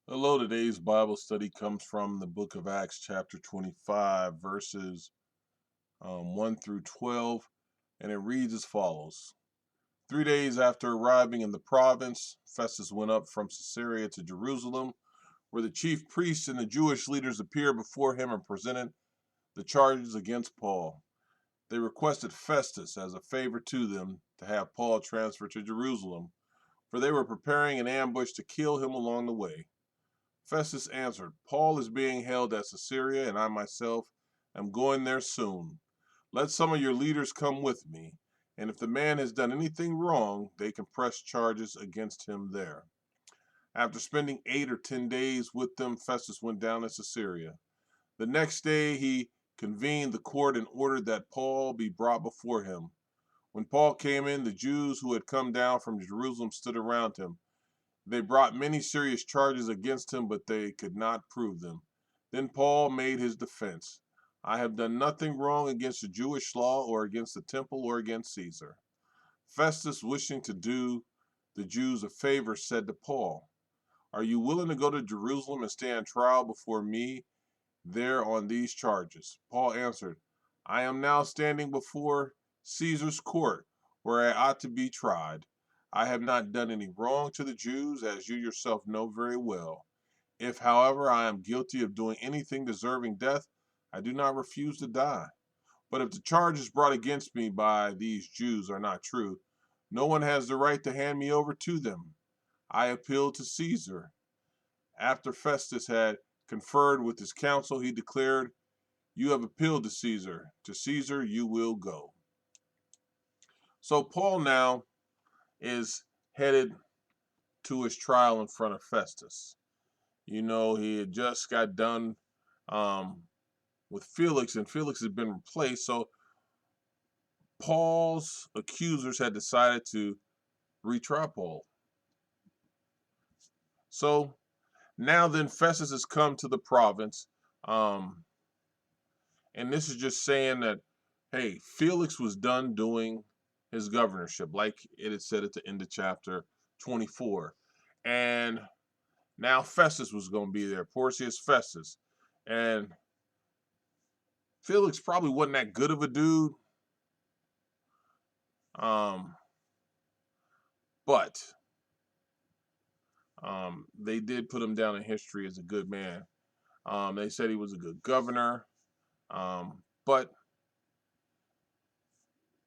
Hello, today's Bible study comes from the book of Acts, chapter 25, verses 1 through 12, and it reads as follows. 3 days after arriving in the province, Festus went up from Caesarea to Jerusalem, where the chief priests and the Jewish leaders appeared before him and presented the charges against Paul. They requested Festus, as a favor to them, to have Paul transferred to Jerusalem, for they were preparing an ambush to kill him along the way. Festus answered, Paul is being held at Caesarea, and I myself am going there soon. Let some of your leaders come with me, and if the man has done anything wrong, they can press charges against him there. After spending 8 or 10 days with them, Festus went down to Caesarea. The next day he convened the court and ordered that Paul be brought before him. When Paul came in, the Jews who had come down from Jerusalem stood around him. They brought many serious charges against him, but they could not prove them. Then Paul made his defense. I have done nothing wrong against the Jewish law or against the temple or against Caesar. Festus, wishing to do the Jews a favor, said to Paul, Are you willing to go to Jerusalem and stand trial before me there on these charges? Paul answered, I am now standing before Caesar's court, where I ought to be tried. I have not done any wrong to the Jews, as you yourself know very well. If, however, I am guilty of doing anything deserving death, I do not refuse to die. But if the charges brought against me by these Jews are not true, no one has the right to hand me over to them. I appeal to Caesar. After Festus had conferred with his council, he declared, You have appealed to Caesar. To Caesar you will go. So Paul now is headed to his trial in front of Festus. You know, he had just got done um, with Felix, and Felix had been replaced. So Paul's accusers had decided to retry Paul. So now then, Festus has come to the province. Um, and this is just saying that, hey, Felix was done doing his governorship, like it had said at the end of chapter 24. And now Festus was going to be there, Porcius Festus. And Felix probably wasn't that good of a dude. Um, but they did put him down in history as a good man. They said he was a good governor. But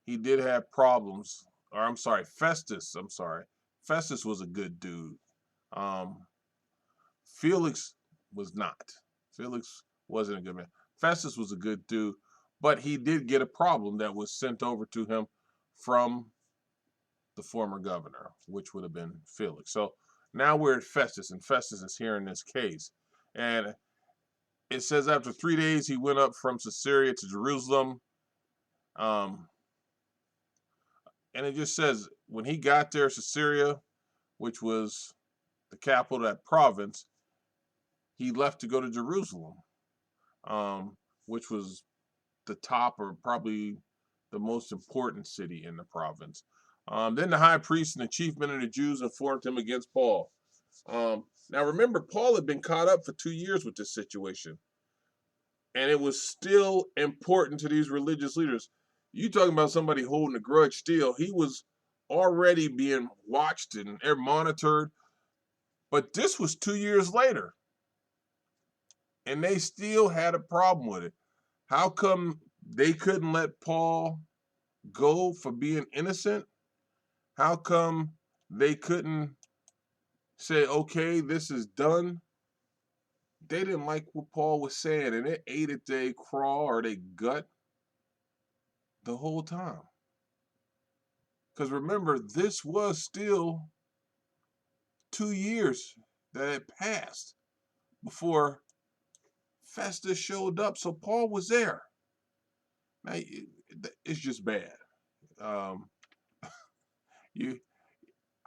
he did have problems. Or I'm sorry, Festus. I'm sorry. Festus was a good dude. Um, Felix was not. Felix wasn't a good man. Festus was a good dude, but he did get a problem that was sent over to him from the former governor, which would have been Felix. So now we're at Festus, and Festus is hearing this case. And it says after 3 days he went up from Caesarea to Jerusalem. Um, and it just says when he got there, Caesarea, which was the capital of that province, he left to go to Jerusalem, which was the top or probably the most important city in the province. Then the high priest and the chief men of the Jews informed him against Paul. Now remember, Paul had been caught up for 2 years with this situation, and it was still important to these religious leaders. You talking about somebody holding a grudge still? He was already being watched and monitored, but this was 2 years later, and they still had a problem with it. How come they couldn't let Paul go for being innocent? How come they couldn't say, okay, this is done? They didn't like what Paul was saying, and it ate at their craw or their gut the whole time. Because remember, this was still 2 years that had passed before Festus showed up. So Paul was there. Now, it's just bad. Um, you,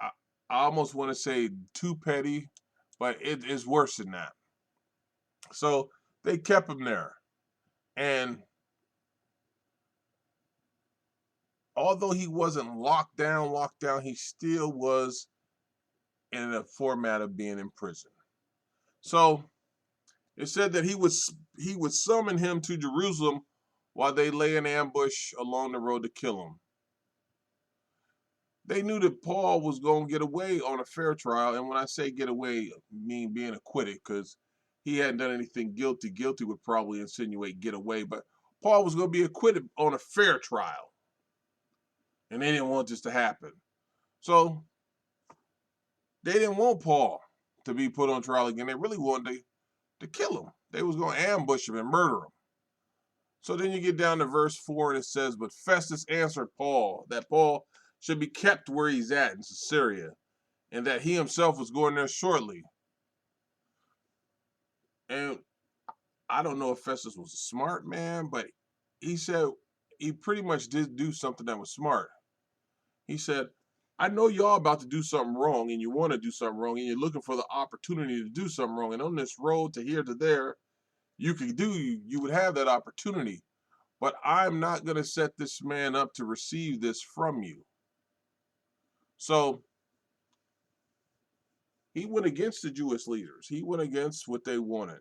I, I almost want to say too petty, but it is worse than that. So they kept him there. And although he wasn't locked down, he still was in a format of being in prison. So it said that he would summon him to Jerusalem while they lay in ambush along the road to kill him. They knew that Paul was going to get away on a fair trial, and when I say get away, I mean being acquitted, because he hadn't done anything guilty. Guilty would probably insinuate get away, but Paul was going to be acquitted on a fair trial, and they didn't want this to happen. So they didn't want Paul to be put on trial again. They really wanted to kill him. They was going to ambush him and murder him. So then you get down to verse 4, and it says, "But Festus answered Paul that Paul should be kept where he's at in Caesarea, and that he himself was going there shortly." And I don't know if Festus was a smart man, but he said he pretty much did do something that was smart. He said, "I know y'all about to do something wrong, and you want to do something wrong, and you're looking for the opportunity to do something wrong. And on this road to here to there, you would have that opportunity. But I'm not going to set this man up to receive this from you." So he went against the Jewish leaders. He went against what they wanted.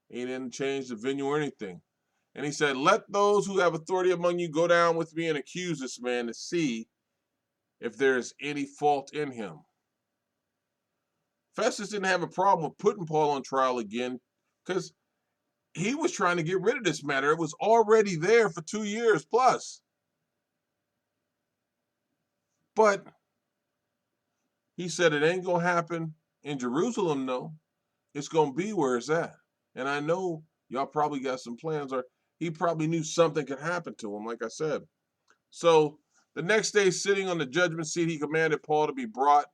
He didn't change the venue or anything. And he said, "Let those who have authority among you go down with me and accuse this man to see if there is any fault in him." Festus didn't have a problem with putting Paul on trial again because he was trying to get rid of this matter. It was already there for 2 years plus. But he said it ain't going to happen in Jerusalem, no. It's going to be where it's at. And I know y'all probably got some plans, or he probably knew something could happen to him, like I said. So the next day, sitting on the judgment seat, he commanded Paul to be brought.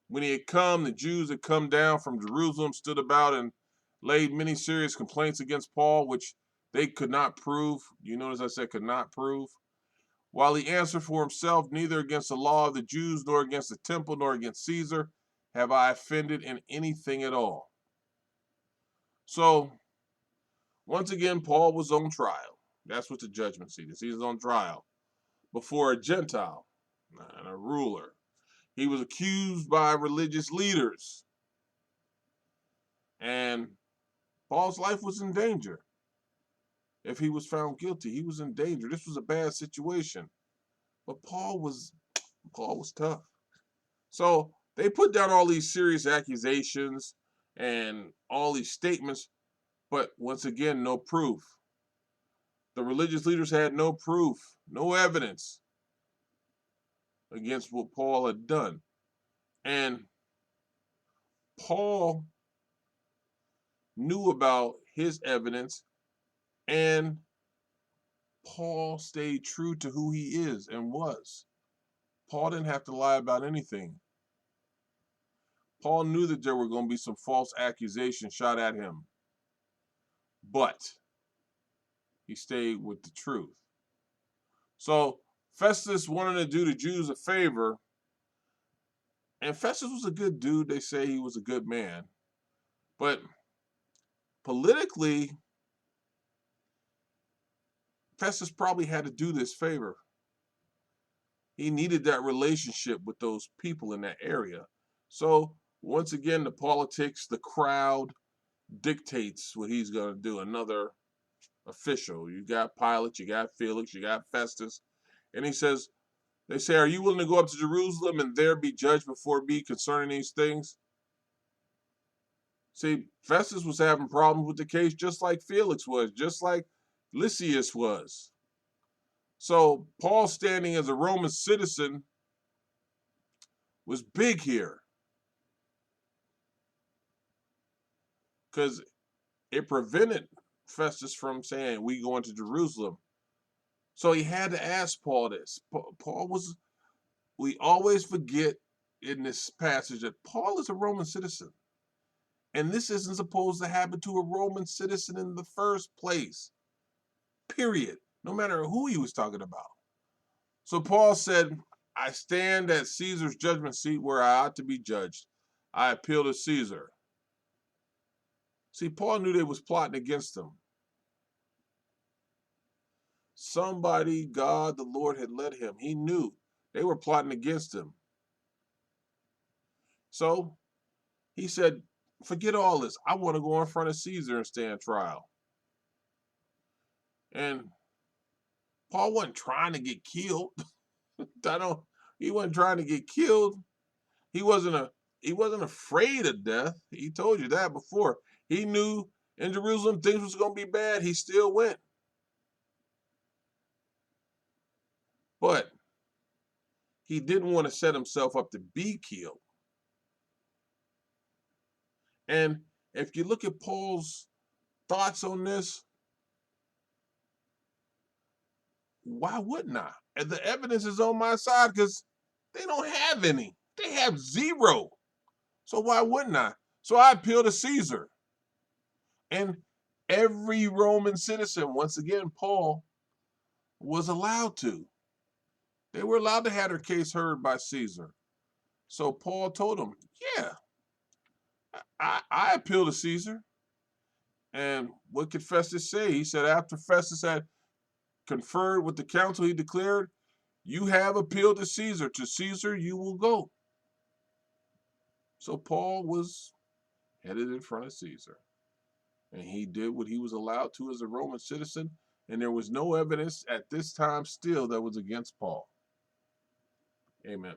When he had come, the Jews had come down from Jerusalem, stood about, and laid many serious complaints against Paul, which they could not prove. You notice I said could not prove. While he answered for himself, "Neither against the law of the Jews, nor against the temple, nor against Caesar have I offended in anything at all." So, once again, Paul was on trial. That's what the judgment seat is. He's on trial before a Gentile and a ruler. He was accused by religious leaders. And Paul's life was in danger. If he was found guilty, he was in danger. This was a bad situation. But Paul was tough. So they put down all these serious accusations and all these statements, but once again, no proof. The religious leaders had no proof, no evidence against what Paul had done. And Paul knew about his evidence, and Paul stayed true to who he is and was. Paul didn't have to lie about anything. Paul knew that there were going to be some false accusations shot at him, but he stayed with the truth. So Festus wanted to do the Jews a favor, and Festus was a good dude. They say he was a good man, but politically, Festus probably had to do this favor. He needed that relationship with those people in that area. So once again, the politics, the crowd dictates what he's going to do. Another official. You got Pilate, you got Felix, you got Festus. And he says, they say, "Are you willing to go up to Jerusalem and there be judged before me concerning these things?" See, Festus was having problems with the case just like Felix was, just like Lysias was. So Paul standing as a Roman citizen was big here because it prevented Festus from saying, "We going to Jerusalem." So he had to ask Paul this. Paul was, we always forget in this passage that Paul is a Roman citizen. And this isn't supposed to happen to a Roman citizen in the first place, period, no matter who he was talking about. So Paul said, "I stand at Caesar's judgment seat where I ought to be judged. I appeal to Caesar." See, Paul knew they was plotting against him. Somebody, God, the Lord, had led him. He knew they were plotting against him. So he said, Forget all this. I want to go in front of Caesar and stand trial. And Paul wasn't trying to get killed. He wasn't trying to get killed. He wasn't afraid of death. He told you that before. He knew in Jerusalem things was gonna be bad. He still went. But he didn't want to set himself up to be killed. And if you look at Paul's thoughts on this, why wouldn't I? And the evidence is on my side because they don't have any. They have zero. So why wouldn't I? So I appeal to Caesar. And every Roman citizen, once again, Paul was allowed to. They were allowed to have their case heard by Caesar. So Paul told them, yeah, I appeal to Caesar. And what could Festus say? He said, after Festus had conferred with the council, he declared, you have appealed to Caesar. To Caesar you will go. So Paul was headed in front of Caesar. And he did what he was allowed to as a Roman citizen. And there was no evidence at this time still that was against Paul. Amen.